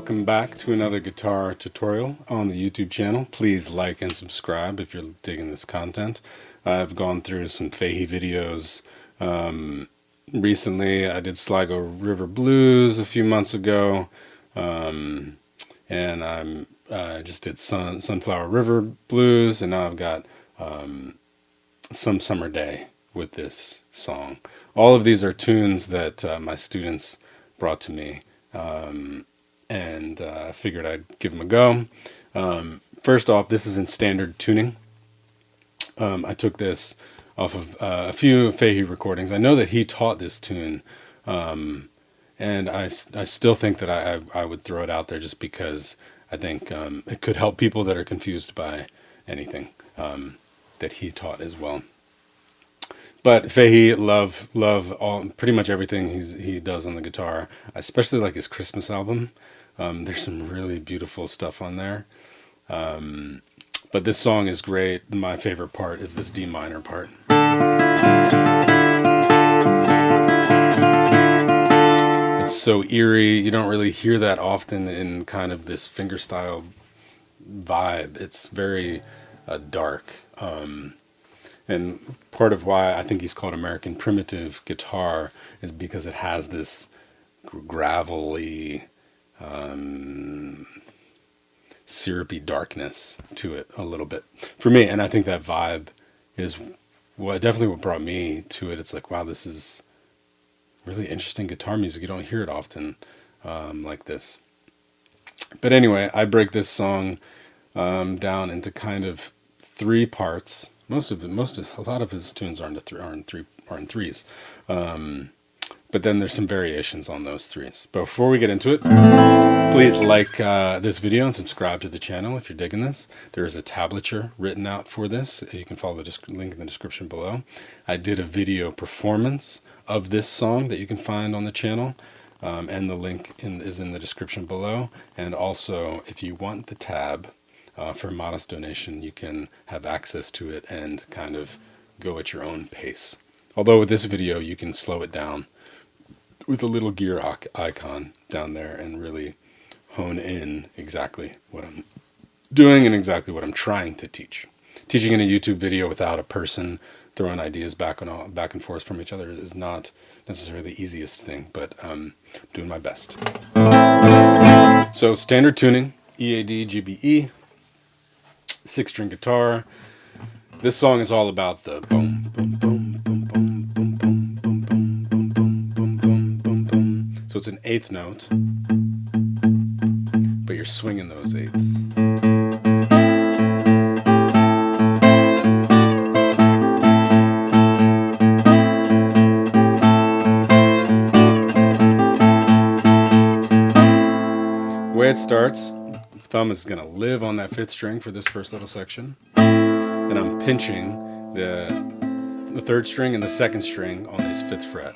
welcome back to another guitar tutorial on the YouTube channel. Please like and subscribe if you're digging this content. I've gone through some Fahey videos recently. I did Sligo River Blues a few months ago, and I just did Sunflower River Blues, and now I've got Some Summer Day with this song. All of these are tunes that my students brought to me, and I figured I'd give them a go. First off, this is in standard tuning. I took this off of a few Fahey recordings. I know that he taught this tune, and I still think that I would throw it out there just because I think it could help people that are confused by anything that he taught as well. But Fahey, love pretty much everything he does on the guitar. I especially like his Christmas album. There's some really beautiful stuff on there. But this song is great. My favorite part is this D minor part. It's so eerie. You don't really hear that often in kind of this fingerstyle vibe. It's very dark. And part of why I think he's called American Primitive Guitar is because it has this gravelly, syrupy darkness to it a little bit for me. And I think that vibe is definitely what brought me to it. It's like, wow, this is really interesting guitar music. You don't hear it often like this. But anyway, I break this song down into kind of three parts. A lot of his tunes are in threes, but then there's some variations on those threes. But before we get into it, please like this video and subscribe to the channel if you're digging this. There is a tablature written out for this. You can follow the link in the description below. I did a video performance of this song that you can find on the channel, and the link is in the description below. And also, if you want the tab, for a modest donation, you can have access to it and kind of go at your own pace. Although with this video, you can slow it down with a little gear icon down there and really hone in exactly what I'm doing and exactly what I'm trying to teach. Teaching in a YouTube video without a person throwing ideas back and forth from each other is not necessarily the easiest thing, but I'm doing my best. So standard tuning, E, A, D, G, B, E. 6-string guitar. This song is all about the boom, boom, boom, boom, boom, boom, boom, boom, boom, boom, boom, boom, boom, boom, boom. So it's an eighth note, but you're swinging those eighths. The way it starts, thumb is going to live on that 5th string for this first little section. Then I'm pinching the 3rd string and the 2nd string on this 5th fret.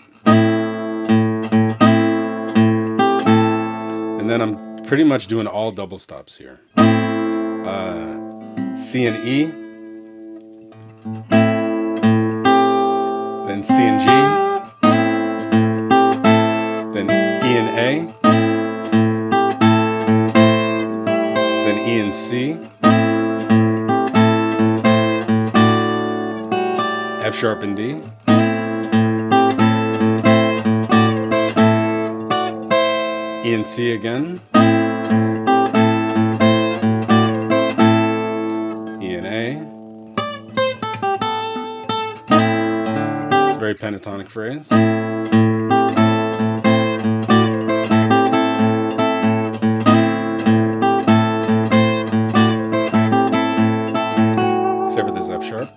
And then I'm pretty much doing all double stops here. C and E, then C and G, then E and A, E and C, F sharp and D, E and C again, E and A. It's a very pentatonic phrase. Except for this F sharp.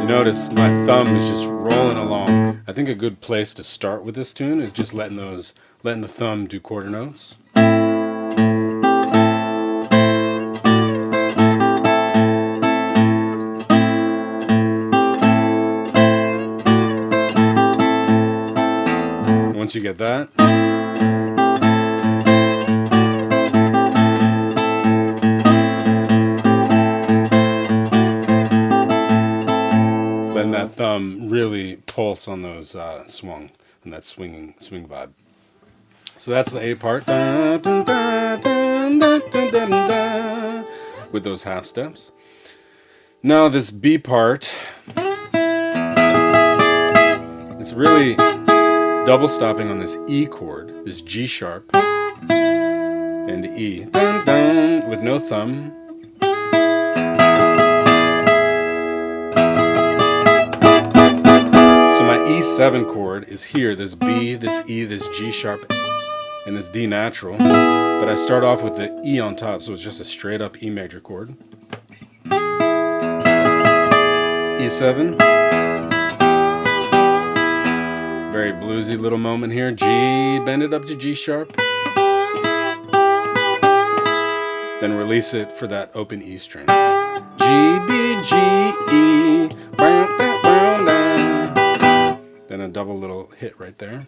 You notice my thumb is just rolling along. I think a good place to start with this tune is just letting the thumb do quarter notes. Once you get that, letting that thumb really pulse on those swing vibe. So that's the A part. Dun, dun, dun, dun, dun, dun, dun, dun, with those half steps. Now this B part, it's really double stopping on this E chord, this G sharp and E, dun, dun, with no thumb. So my E7 chord is here, this B, this E, this G sharp, and this D natural. But I start off with the E on top, so it's just a straight up E major chord. E7. Very bluesy little moment here. G, bend it up to G sharp. Then release it for that open E string. G, B, G, E. Then a double little hit right there.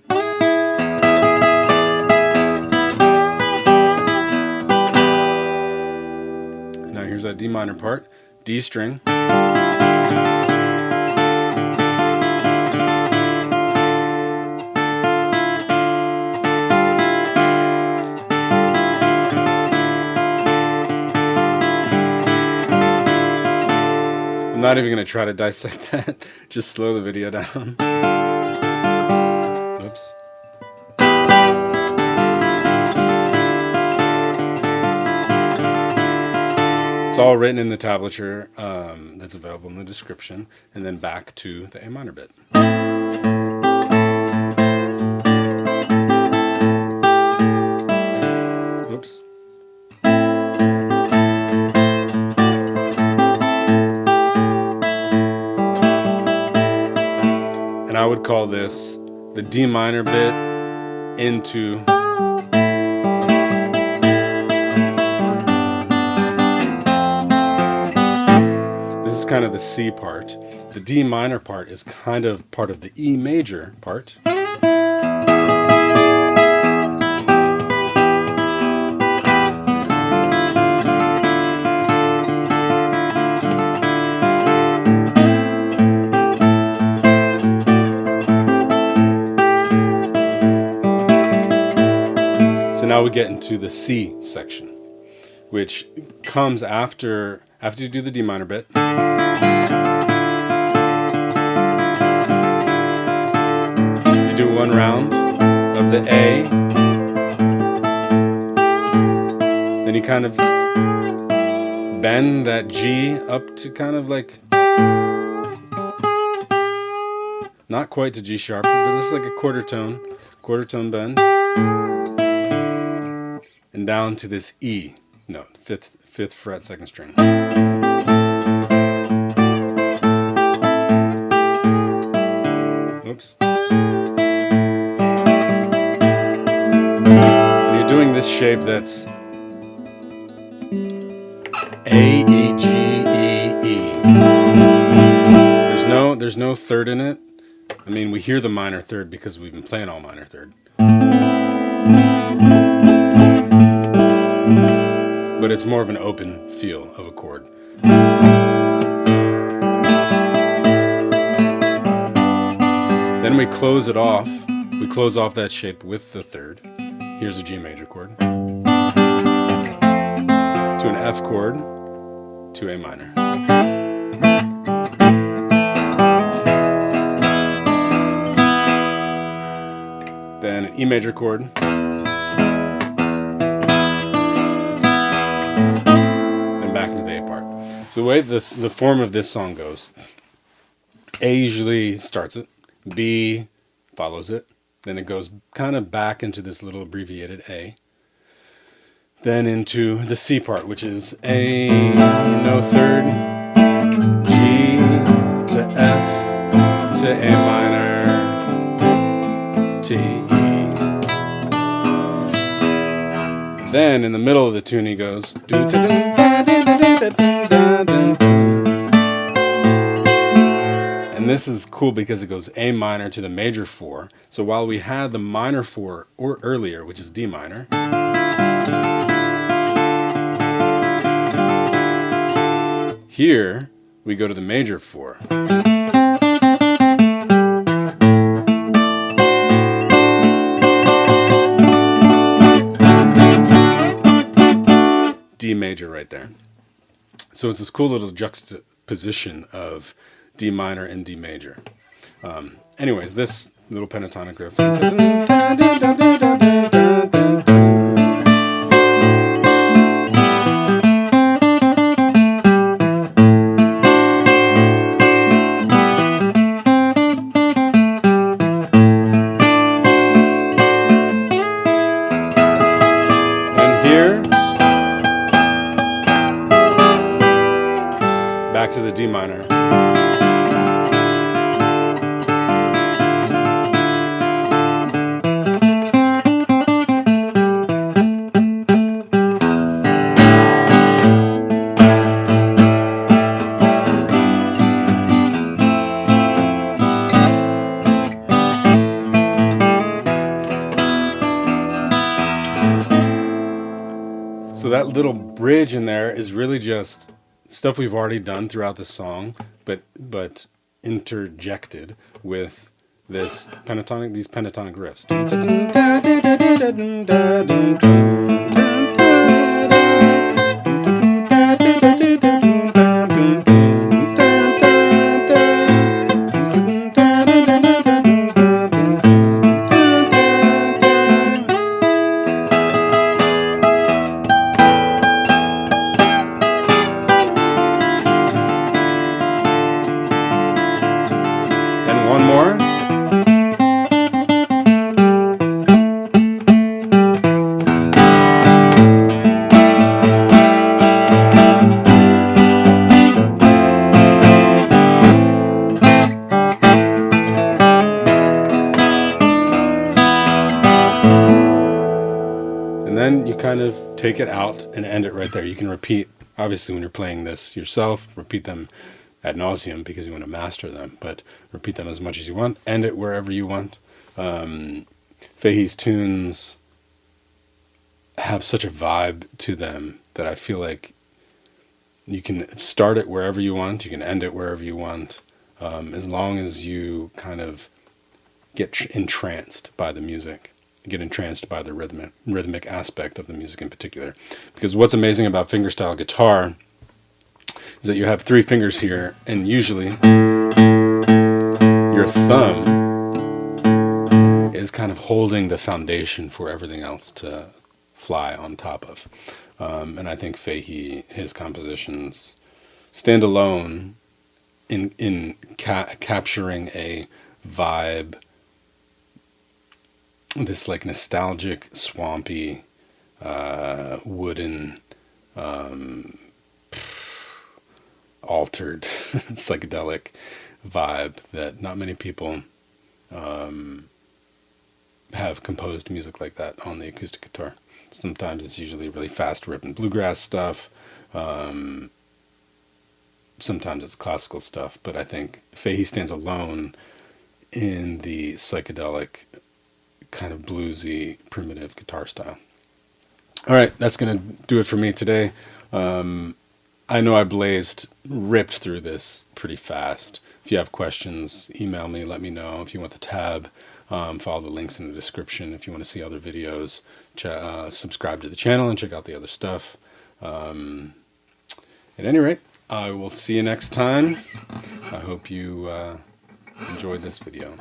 Now here's that D minor part. D string. I'm not even going to try to dissect that. Just slow the video down. Oops. It's all written in the tablature that's available in the description, and then back to the A minor bit. Oops. And I would call this the D minor bit into kind of the C part. The D minor part is kind of part of the E major part. So now we get into the C section, which comes after you do the D minor bit. You do one round of the A, then you kind of bend that G up to kind of like, not quite to G sharp, but it's like a quarter tone bend, and down to this E note, fifth fret, second string. Oops. And you're doing this shape that's A, E, G, E, E. There's no third in it. I mean, we hear the minor third because we've been playing all minor third. But it's more of an open feel of a chord. Then we close it off. We close off that shape with the third. Here's a G major chord. To an F chord. To A minor. Then an E major chord. Then back into the A part. So the way the form of this song goes, A usually starts it, B follows it, then it goes kind of back into this little abbreviated A, then into the C part, which is A, no third, G to F to A minor to E. Then in the middle of the tune he goes, and this is cool because it goes A minor to the major 4. So while we had the minor 4 or earlier, which is D minor, here we go to the major 4. major right there. So it's this cool little juxtaposition of D minor and D major. Anyways, this little pentatonic riff. And here, back to the D minor. So that little bridge in there is really just stuff we've already done throughout the song, but interjected with these pentatonic riffs. And one more. And then you kind of take it out and end it right there. You can repeat, obviously when you're playing this yourself, repeat them ad nauseum because you want to master them, but repeat them as much as you want, end it wherever you want. Fahey's tunes have such a vibe to them that I feel like you can start it wherever you want, you can end it wherever you want, as long as you kind of get entranced by the music, get entranced by the rhythmic aspect of the music in particular. Because what's amazing about fingerstyle guitar is that you have 3 fingers here, and usually your thumb is kind of holding the foundation for everything else to fly on top of. And I think Fahey, his compositions stand alone in capturing a vibe, this like nostalgic, swampy, wooden, altered, psychedelic vibe that not many people have composed music like that on the acoustic guitar. Sometimes it's usually really fast ripping bluegrass stuff. Sometimes it's classical stuff, but I think Fahey stands alone in the psychedelic, kind of bluesy, primitive guitar style. All right, that's going to do it for me today. I know I ripped through this pretty fast. If you have questions, email me, let me know. If you want the tab, follow the links in the description. If you want to see other videos, subscribe to the channel and check out the other stuff. At any rate, I will see you next time. I hope you enjoyed this video.